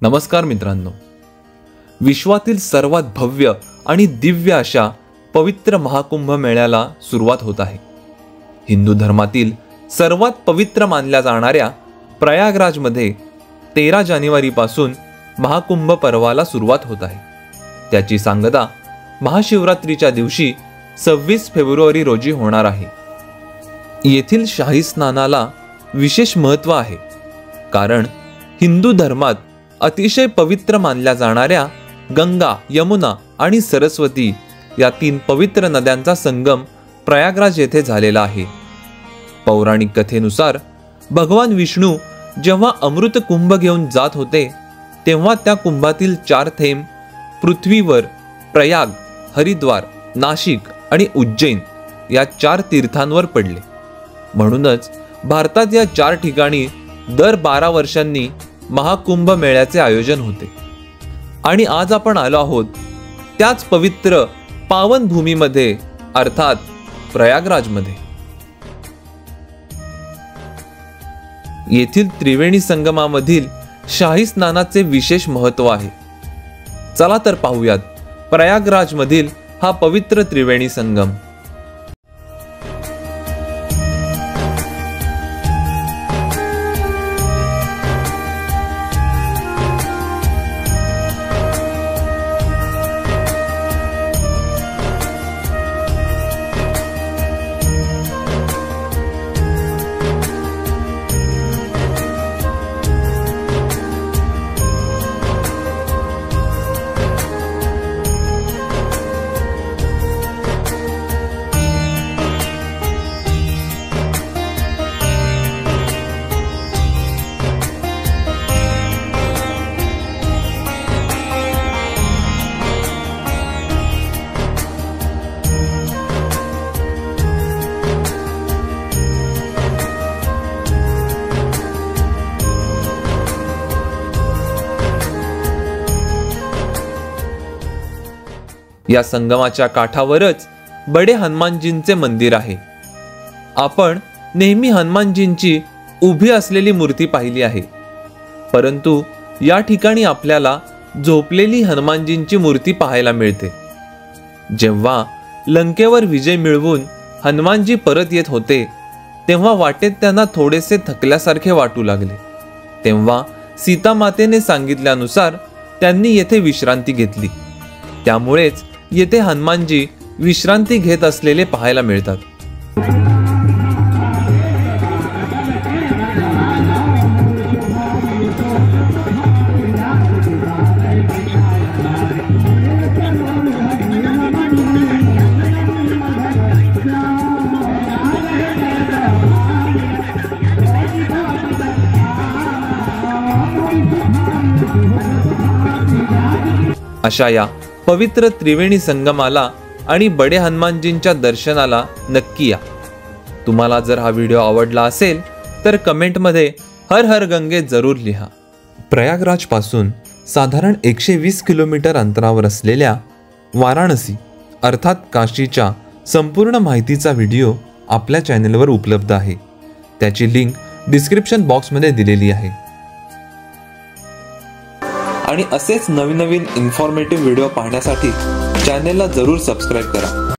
नमस्कार मित्रांनो, विश्वातील सर्वात भव्य आणि दिव्य अशा पवित्र महाकुंभ मेळ्याला सुरुवात होत आहे। हिंदू धर्मातील सर्वात पवित्र मानल्या जाणाऱ्या प्रयागराजमध्ये 13 जानेवारीपासून महाकुंभ पर्वाला सुरुवात होत आहे। त्याची सांगता महाशिवरात्रीच्या दिवशी 26 फेब्रुवारी रोजी होणार आहे। येथील शाही स्नानाला विशेष महत्त्व आहे, कारण हिंदू धर्मात अतिशय पवित्र मानल्या जाणाऱ्या गंगा, यमुना आणि सरस्वती या 3 पवित्र नद्यांचा संगम प्रयागराज येथे झालेला आहे। पौराणिक कथेनुसार भगवान विष्णू जेव्हा अमृत कुंभ घेऊन जात होते, तेव्हा त्या कुंभातील 4 थेंब पृथ्वीवर प्रयाग, हरिद्वार, नाशिक आणि उज्जैन या 4 तीर्थांवर पडले। म्हणूनच भारतात या 4 ठिकाणी दर 12 वर्षांनी महाकुंभ मेळ्याचे आयोजन होते। आणि आज आपण आलो आहोत त्याच पवित्र पावन भूमीमध्ये, अर्थात प्रयागराजमध्ये। येथील त्रिवेणी संगमामधील शाही स्नानाचे विशेष महत्त्व आहे। चला तर पाहूयात प्रयागराजमधील हा पवित्र त्रिवेणी संगम। या संगमाच्या काठावरच बडे हनुमानजींचे मंदिर आहे। आपण नेहमी हनुमानजींची उभी असलेली मूर्ती पाहिली आहे, परंतु या ठिकाणी आपल्याला झोपलेली हनुमानजींची मूर्ती पाहायला मिळते। जेव्हा लंकेवर विजय मिळवून हनुमानजी परत येत होते, तेव्हा वाटेत त्यांना थोडेसे थकल्यासारखे वाटू लागले। तेव्हा सीता मातेने सांगितल्यानुसार त्यांनी येथे विश्रांती घेतली। त्यामुळेच येथे हनुमानजी विश्रांती घेत असलेले पाहायला मिळतात। अशा या पवित्र त्रिवेणी संगमाला आणि बडे हनुमानजींच्या दर्शनाला नक्की या। तुम्हाला जर हा व्हिडिओ आवडला असेल तर कमेंटमध्ये हर हर गंगे जरूर लिहा। प्रयागराज पासून साधारण 120 किलोमीटर अंतरावर असलेल्या वाराणसी अर्थात काशीच्या संपूर्ण माहितीचा व्हिडिओ आपल्या चॅनलवर उपलब्ध आहे। त्याची लिंक डिस्क्रिप्शन बॉक्समध्ये दिलेली आहे। आणि असेच नवीन इन्फॉर्मेटिव्ह व्हिडिओ पाहण्यासाठी चॅनलला जरूर सबस्क्राइब करा।